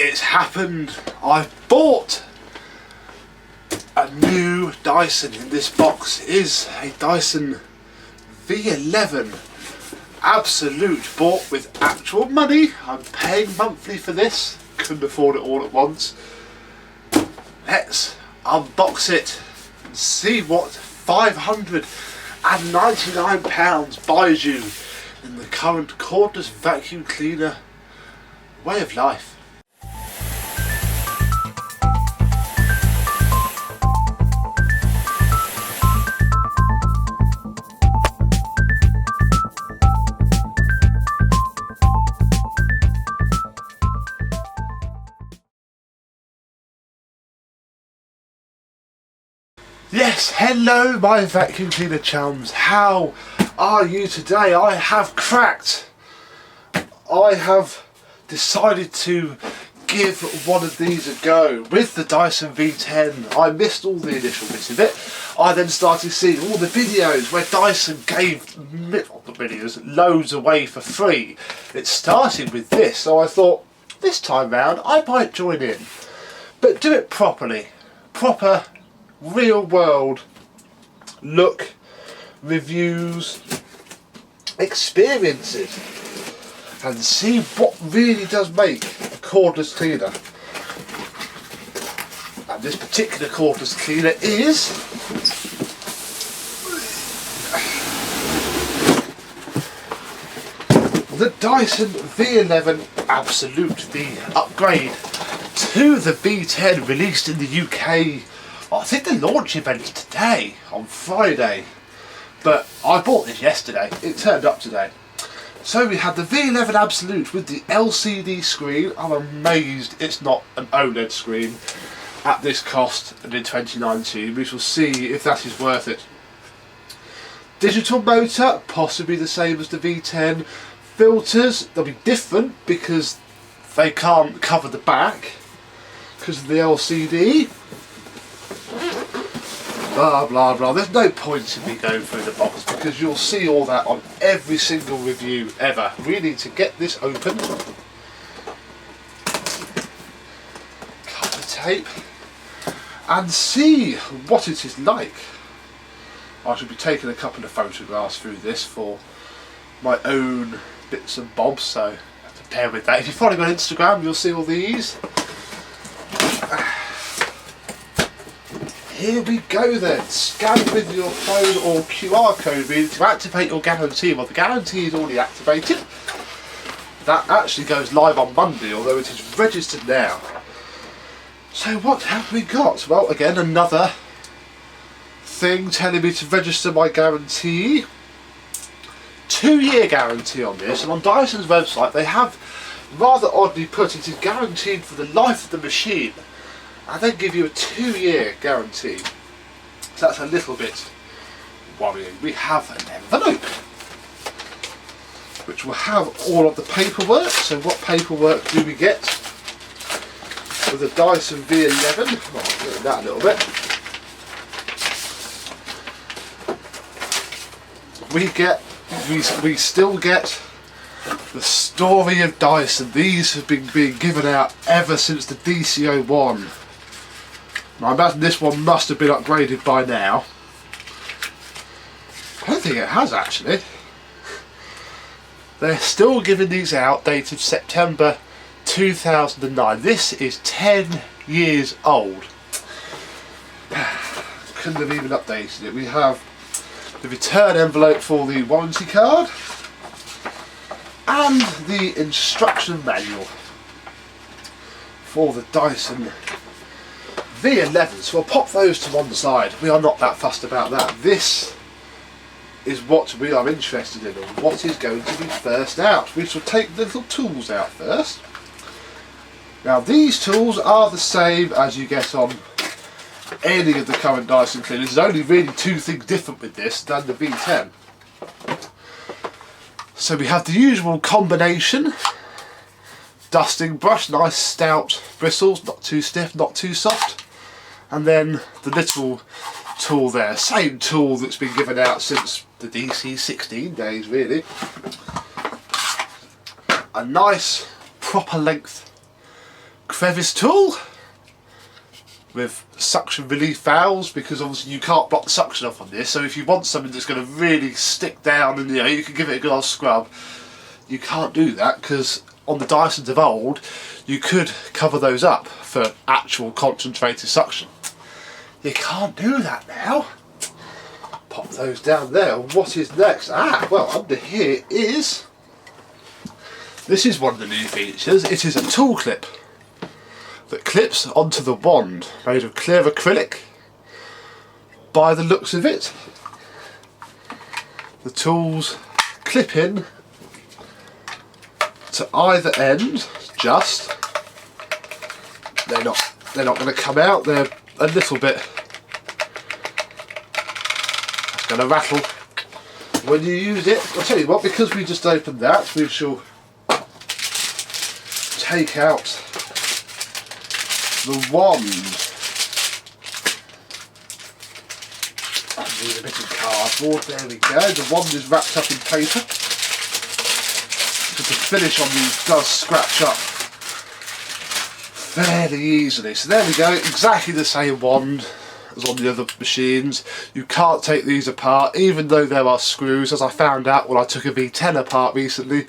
It's happened. I've bought a new Dyson. In this box is a Dyson V11 Absolute, bought with actual money. I'm paying monthly for this, couldn't afford it all at once. Let's unbox it and see what £599 buys you in the current cordless vacuum cleaner way of life. Yes, hello my vacuum cleaner chums, how are you today? I have cracked. I have decided to give one of these a go with the Dyson V10. I missed all the initial bits of it. I then started seeing all the videos where Dyson gave loads away for free. It started with this, so I thought this time round I might join in, but do it properly. Proper real world look, reviews, experiences, and see what really does make a cordless cleaner. And this particular cordless cleaner is the Dyson V11 Absolute, the upgrade to the V10 released in the UK. I think the launch event's today, on Friday, but I bought this yesterday. It turned up today. So we had the V11 Absolute with the LCD screen. I'm amazed it's not an OLED screen at this cost and in 2019. We shall see if that is worth it. Digital motor, possibly the same as the V10. Filters, they'll be different because they can't cover the back because of the LCD. Blah blah blah. There's no point in me going through the box because you'll see all that on every single review ever. We need to get this open. Cut the tape and see what it is like. I should be taking a couple of photographs through this for my own bits and bobs, so have to bear with that. If you follow me on Instagram, you'll see all these. Here we go then. Scan with your phone or QR code reader to activate your guarantee. Well, the guarantee is already activated. That actually goes live on Monday, although it is registered now. So what have we got? Well, again, another thing telling me to register my guarantee. 2-year guarantee on this, and on Dyson's website they have rather oddly put it is guaranteed for the life of the machine. And then give you a 2-year guarantee. So that's a little bit worrying. We have an envelope which will have all of the paperwork. So what paperwork do we get with the Dyson V11? Well, I'll look at that a little bit. We still get the story of Dyson. These have been being given out ever since the DC01. I imagine this one must have been upgraded by now. I don't think it has actually. They're still giving these out, dated September 2009. This is 10 years old. Couldn't have even updated it. We have the return envelope for the warranty card and the instruction manual for the Dyson V11, so I'll pop those to one side. We are not that fussed about that. This is what we are interested in, and what is going to be first out. We shall take the little tools out first. Now these tools are the same as you get on any of the current Dyson cleaners. There's only really two things different with this than the V10. So we have the usual combination. Dusting brush, nice stout bristles, not too stiff, not too soft. And then the little tool there, same tool that's been given out since the DC16 days really. A nice proper length crevice tool with suction relief valves, because obviously you can't block the suction off on this, so if you want something that's going to really stick down and you can give it a good old scrub, you can't do that, because on the Dysons of old you could cover those up for actual concentrated suction. You can't do that now. Pop those down there. What is next? Well, under here is, this is one of the new features. It is a tool clip that clips onto the wand, made of clear acrylic by the looks of it. The tools clip in to either end, just. They're not going to come out, they're a little bit going to rattle when you use it. I'll tell you what, because we just opened that, we shall take out the wand. I need a bit of cardboard, there we go. The wand is wrapped up in paper, because the finish on these does scratch up fairly easily. So there we go, exactly the same wand as on the other machines. You can't take these apart, even though there are screws, as I found out when I took a V10 apart recently.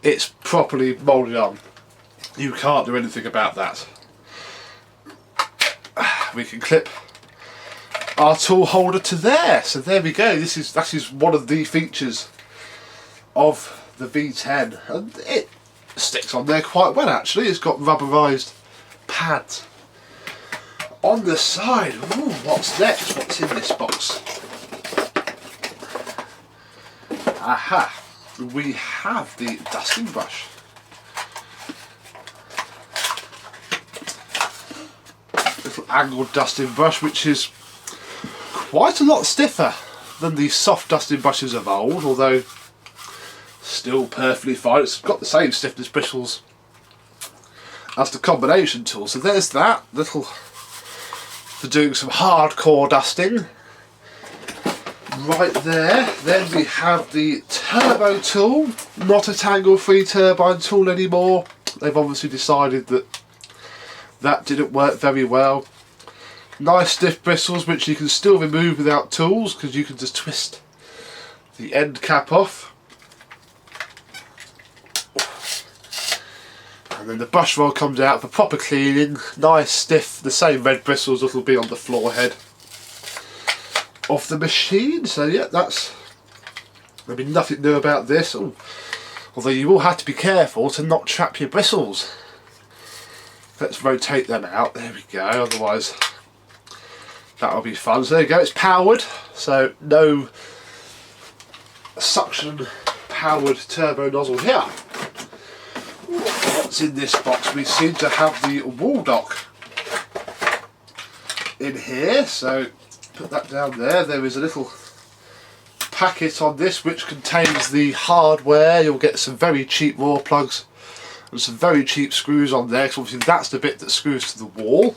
It's properly moulded on. You can't do anything about that. We can clip our tool holder to there, so there we go. That is one of the features of the V10, and it sticks on there quite well actually. It's got rubberized pads on the side. Ooh, what's next? What's in this box? Aha! We have the dusting brush. Little angled dusting brush, which is quite a lot stiffer than the soft dusting brushes of old, although still perfectly fine. It's got the same stiffness bristles as the combination tool. So there's that, little for doing some hardcore dusting. Right there, then we have the turbo tool, not a tangle-free turbine tool anymore. They've obviously decided that that didn't work very well. Nice stiff bristles, which you can still remove without tools, because you can just twist the end cap off. And then the brush roll comes out for proper cleaning. Nice stiff, the same red bristles that will be on the floor head of the machine. So yeah, there'll be nothing new about this. Although you will have to be careful to not trap your bristles. Let's rotate them out. There we go. Otherwise, that'll be fun. So there you go. It's powered, so no suction powered turbo nozzle here. What's in this box? We seem to have the wall dock in here, so put that down there. There is a little packet on this which contains the hardware. You'll get some very cheap raw plugs and some very cheap screws on there, because obviously that's the bit that screws to the wall.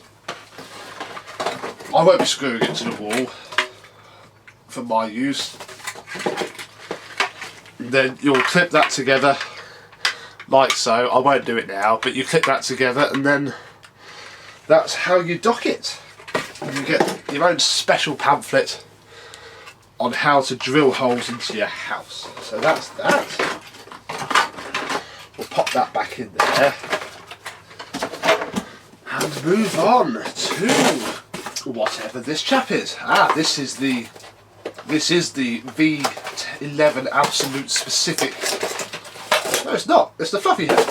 I won't be screwing it to the wall for my use. And then you'll clip that together like so. I won't do it now, but you clip that together and then that's how you dock it. And you get your own special pamphlet on how to drill holes into your house. So that's that. We'll pop that back in there and move on to whatever this chap is. This is the V11 Absolute specific. No, it's not. It's the fluffy head.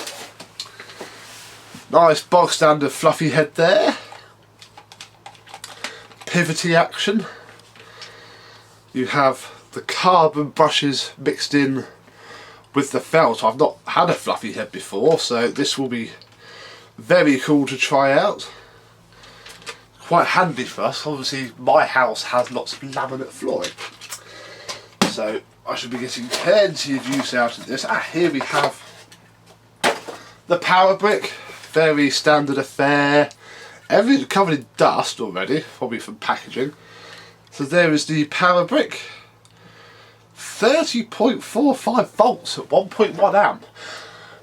Nice bog standard fluffy head there. Pivoty action. You have the carbon brushes mixed in with the felt. I've not had a fluffy head before, so this will be very cool to try out. Quite handy for us. Obviously my house has lots of laminate flooring, so I should be getting plenty of use out of this. Here we have the power brick. Very standard affair. Everything's covered in dust already, probably from packaging. So there is the power brick. 30.45 volts at 1.1 amp.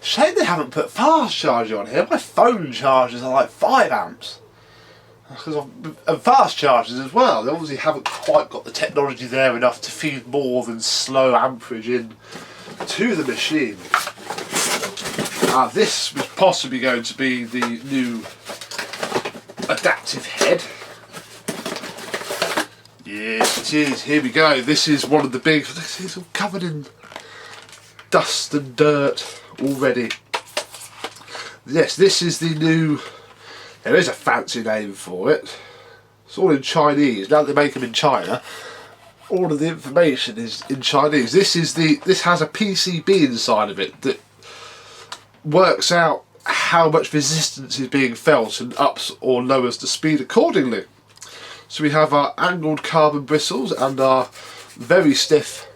Shame they haven't put fast charging on here. My phone chargers are like 5 amps. And fast chargers as well. They obviously haven't quite got the technology there enough to feed more than slow amperage in to the machine. This was possibly going to be the new adaptive head. Yes, it is. Here we go. This is one of the big. It's all covered in dust and dirt already. Yes, this is the new. There is a fancy name for it. It's all in Chinese. Now they make them in China, all of the information is in Chinese. This has a PCB inside of it that works out how much resistance is being felt and ups or lowers the speed accordingly. So we have our angled carbon bristles and our very stiff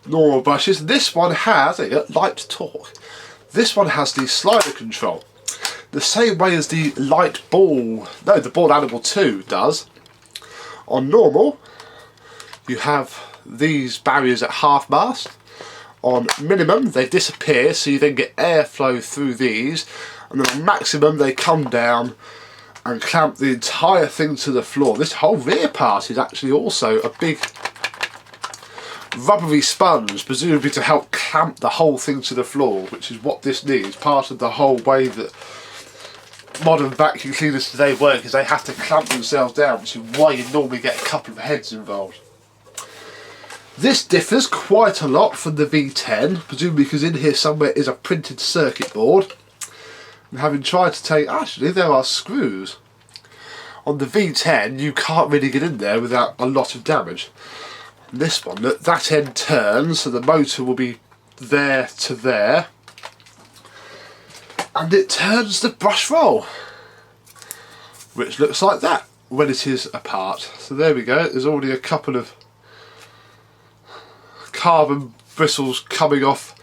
normal brushes. This one has a light torque. This one has the slider control, the same way as the the ball animal 2 does. On normal, you have these barriers at half mast. On minimum, they disappear, so you then get airflow through these, and then on maximum, they come down and clamp the entire thing to the floor. This whole rear part is actually also a big rubbery sponge, presumably to help clamp the whole thing to the floor, which is what this needs. Part of the whole way that modern vacuum cleaners today work is they have to clamp themselves down, which is why you normally get a couple of heads involved. This differs quite a lot from the V10, presumably because in here somewhere is a printed circuit board. And having tried to take, actually there are screws. On the V10 you can't really get in there without a lot of damage. On this one, look, that end turns, so the motor will be there to there. And it turns the brush roll, which looks like that when it is apart. So there we go, there's already a couple of carbon bristles coming off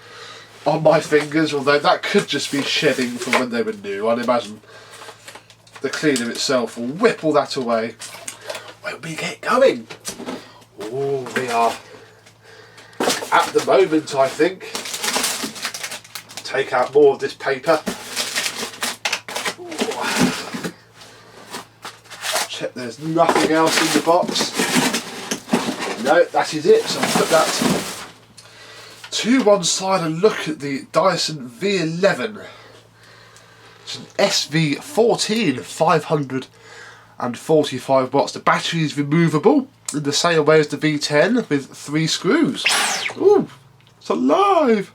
on my fingers, although that could just be shedding from when they were new. I'd imagine the cleaner itself will whip all that away when we get going. Oh, we are at the moment, I think. Take out more of this paper. Ooh. Check there's nothing else in the box. No, that is it. So I'll put that to one side and look at the Dyson V11. It's an SV14 545 watts. The battery is removable in the same way as the V10 with 3 screws. Ooh, it's alive!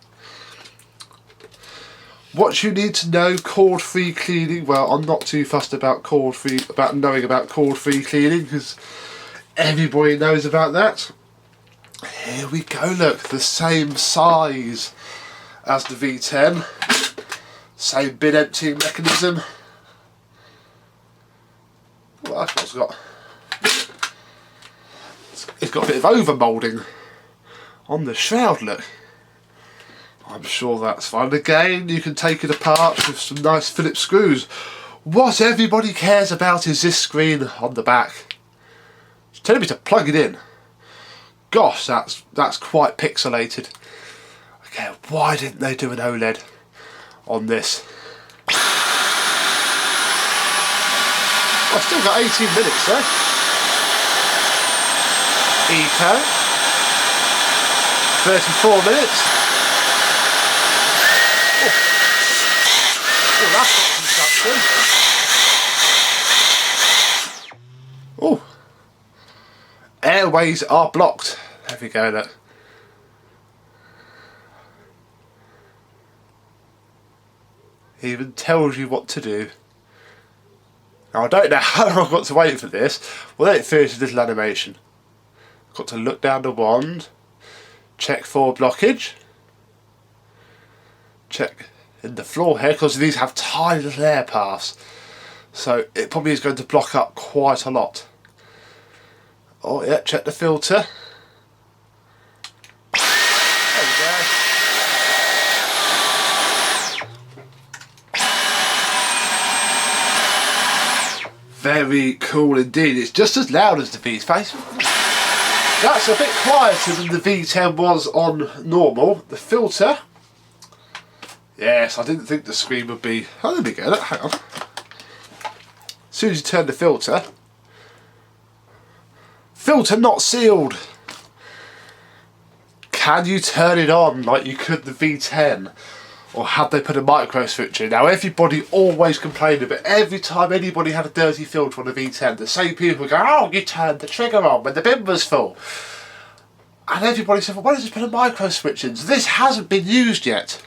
What you need to know, cord-free cleaning. Well, I'm not too fussed about knowing about cord-free cleaning because everybody knows about that. Here we go, look, the same size as the V10, same bin emptying mechanism. Well, that's what it's got. It's got a bit of overmoulding on the shroud, look. I'm sure that's fine. Again, you can take it apart with some nice Phillips screws. What everybody cares about is this screen on the back. It's telling me to plug it in. Gosh, that's quite pixelated. Okay, why didn't they do an OLED on this? I've still got 18 minutes there. Eco. 34 minutes. Oh, that's got some suction. Oh. Airways are blocked. There we go, look. It even tells you what to do. Now I don't know how long I've got to wait for this. Well, then it finishes this little animation. Got to look down the wand, check for blockage, check in the floor here, because these have tiny little air paths. So it probably is going to block up quite a lot. Oh yeah, check the filter. There we go. Very cool indeed. It's just as loud as the V-Space. That's a bit quieter than the V10 was on normal. The filter Yes, I didn't think the screen would be... Oh, there we go, look, hang on. As soon as you turn the filter not sealed. Can you turn it on like you could the V10? Or had they put a micro switch in? Now everybody always complained of it. Every time anybody had a dirty filter on the V10, the same people go, oh, you turned the trigger on when the bin was full. And everybody said, well, why don't you put a micro switch in? So this hasn't been used yet.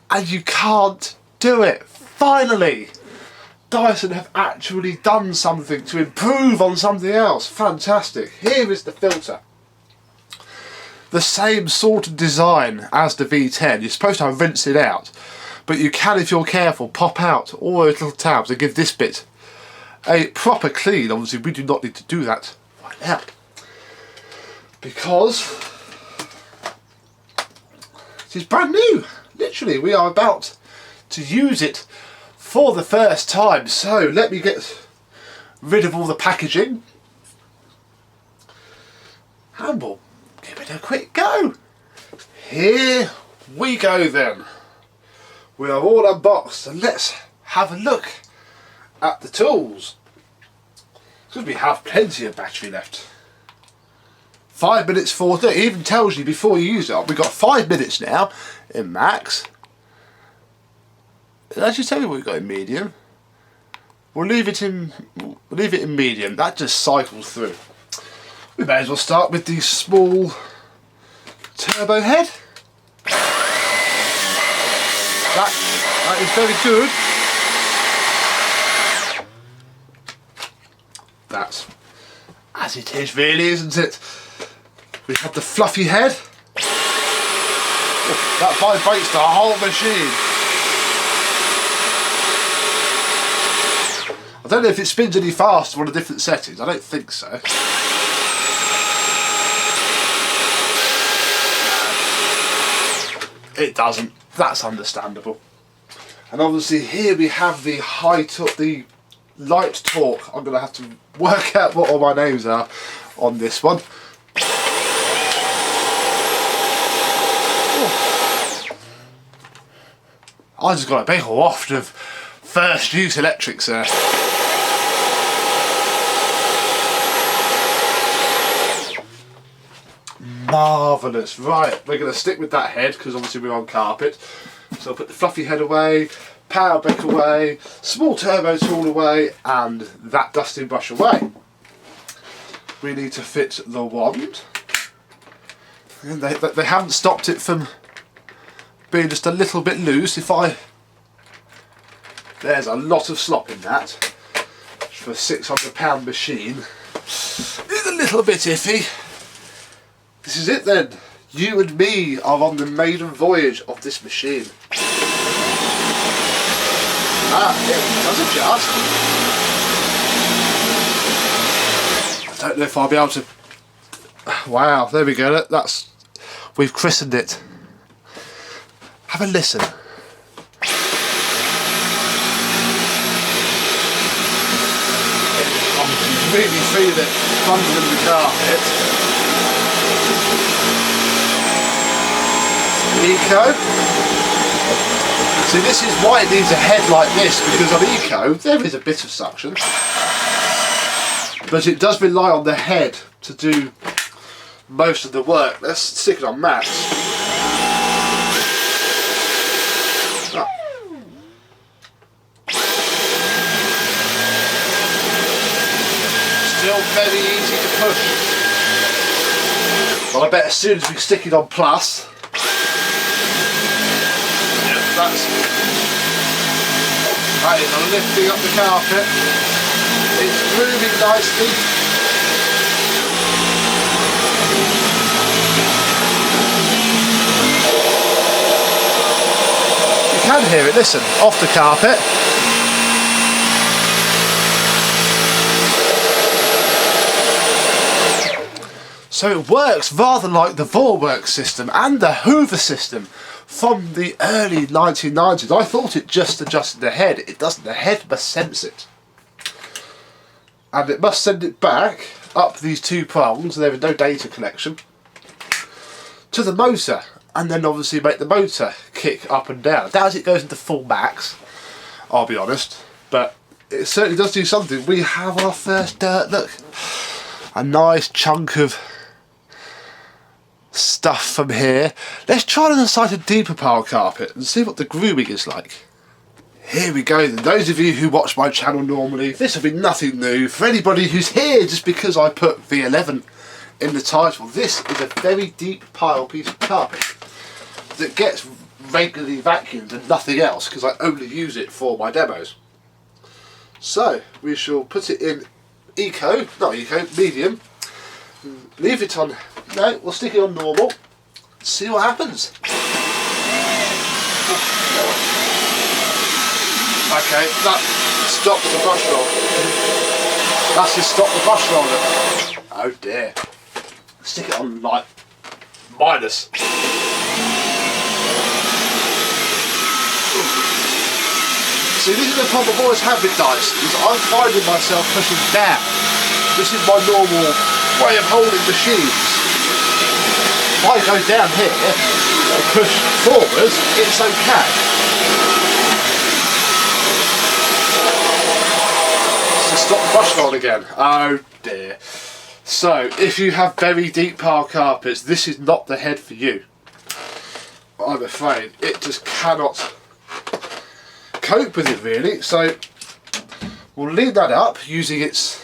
And you can't do it. Finally! Dyson have actually done something to improve on something else. Fantastic. Here is the filter. The same sort of design as the V10. You're supposed to rinse it out, but you can, if you're careful, pop out all those little tabs and give this bit a proper clean. Obviously we do not need to do that right now, because it is brand new. Literally, we are about to use it for the first time. So let me get rid of all the packaging and we'll give it a quick go. Here we go then. We are all unboxed, and let's have a look at the tools, because we have plenty of battery left. 5 minutes 40. It even tells you before you use it. We've got 5 minutes now in max. Did I just tell you what we've got in medium? We'll leave it in medium. That just cycles through. We may as well start with the small turbo head. That is very good. That's as it is really, isn't it? We have the fluffy head. Oh, that vibrates the whole machine. I don't know if it spins any faster on the different settings. I don't think so. It doesn't. That's understandable. And obviously here we have the the light torque. I'm going to have to work out what all my names are on this one. I just got a big waft of first use electrics there. Marvellous. Right, we're going to stick with that head because obviously we're on carpet. So I'll put the fluffy head away, power brick away, small turbo tool away, and that dusting brush away. We need to fit the wand. And they haven't stopped it from being just a little bit loose. There's a lot of slop in that. For a £600 machine. It's a little bit iffy. This is it then. You and me are on the maiden voyage of this machine. It does adjust. I don't know if I'll be able to... Wow, there we go. We've christened it. Have a listen. You really feel it bundling the carpet. Eco. See, this is why it needs a head like this, because on Eco there is a bit of suction, but it does rely on the head to do most of the work. Let's stick it on max. Oh. Still very easy to push. Well, I bet as soon as we stick it on plus, that is lifting up the carpet. It's moving nicely. You can hear it, listen, off the carpet. So it works rather like the Vorwerk system and the Hoover system from the early 1990s. I thought it just adjusted the head. It doesn't. The head must sense it. And it must send it back up these two prongs, there is no data connection, to the motor. and then obviously make the motor kick up and down. Not as it goes into full max, I'll be honest, but it certainly does do something. We have our first dirt, look. A nice chunk of stuff from here. Let's try on the side of deeper pile carpet and see what the grooming is like. Here we go then. Those of you who watch my channel normally, this will be nothing new. For anybody who's here just because I put V11 in the title, this is a very deep pile piece of carpet that gets regularly vacuumed and nothing else, because I only use it for my demos. So we shall put it in medium, leave it on, no, we'll stick it on normal, see what happens. Okay, that stops the brush roll. That's just stopped the brush roller. Oh dear. Stick it on like minus. See, this is the problem I've always had with Dyson, is I'm finding myself pushing down. This is my normal way of holding machines. If I go down here and push forwards, it's okay. To stop the brush roll again. Oh dear. So, if you have very deep pile carpets, this is not the head for you. I'm afraid. It just cannot cope with it really, so we'll leave that up using its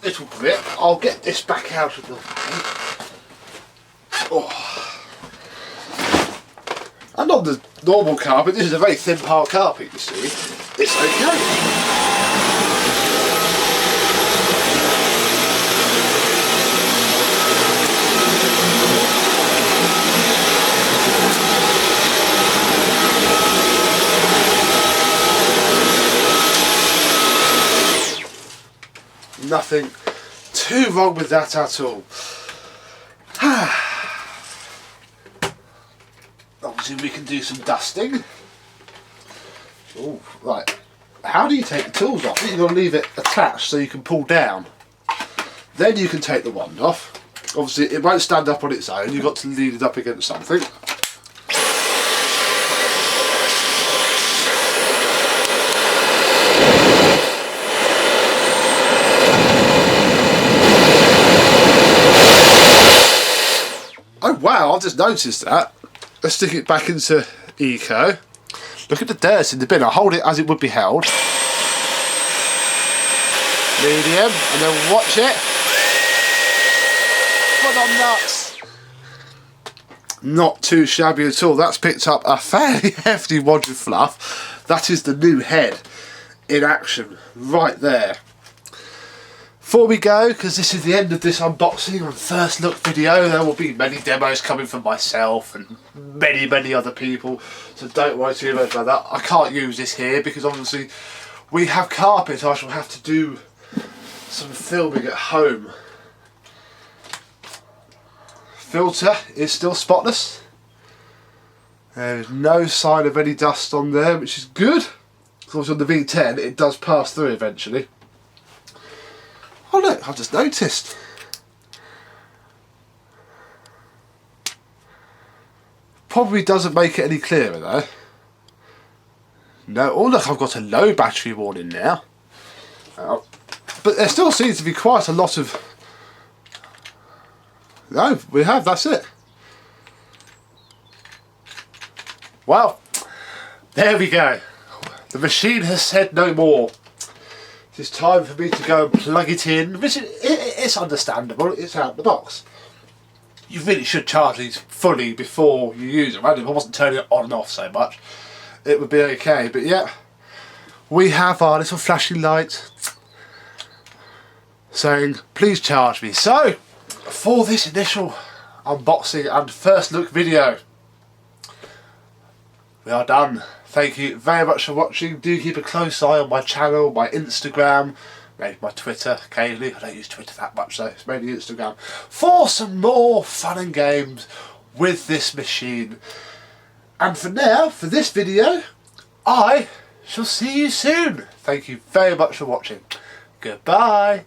little grip. I'll get this back out of the way. Oh. And on the normal carpet, this is a very thin pile carpet, you see, it's okay. Nothing too wrong with that at all. Obviously we can do some dusting. Oh, right. How do you take the tools off? You've got to leave it attached so you can pull down. Then you can take the wand off. Obviously it won't stand up on its own, you've got to lean it up against something. Oh wow, I've just noticed that. Let's stick it back into Eco. Look at the dirt in the bin. I'll hold it as it would be held. Medium, and then watch it. Put on nuts. Not too shabby at all. That's picked up a fairly hefty wad of fluff. That is the new head in action right there. Before we go, because this is the end of this unboxing and first look video, there will be many demos coming from myself and many other people, so don't worry too much about that. I can't use this here because obviously we have carpet. I shall have to do some filming at home. Filter is still spotless. There is no sign of any dust on there, which is good. Because on the V10 it does pass through eventually. Oh look, I've just noticed. Probably doesn't make it any clearer though. No, oh look, I've got a low battery warning now. Oh. But there still seems to be quite a lot of... No, we have, that's it. Well, there we go. The machine has said no more. It's time for me to go and plug it in, which it's understandable, it's out of the box. You really should charge these fully before you use them. If I wasn't turning it on and off so much, it would be okay. But yeah, we have our little flashing light saying, please charge me. So, for this initial unboxing and first look video, we are done. Thank you very much for watching. Do keep a close eye on my channel, my Instagram, maybe my Twitter occasionally. I don't use Twitter that much though, it's mainly Instagram, for some more fun and games with this machine. And for now, for this video, I shall see you soon. Thank you very much for watching. Goodbye.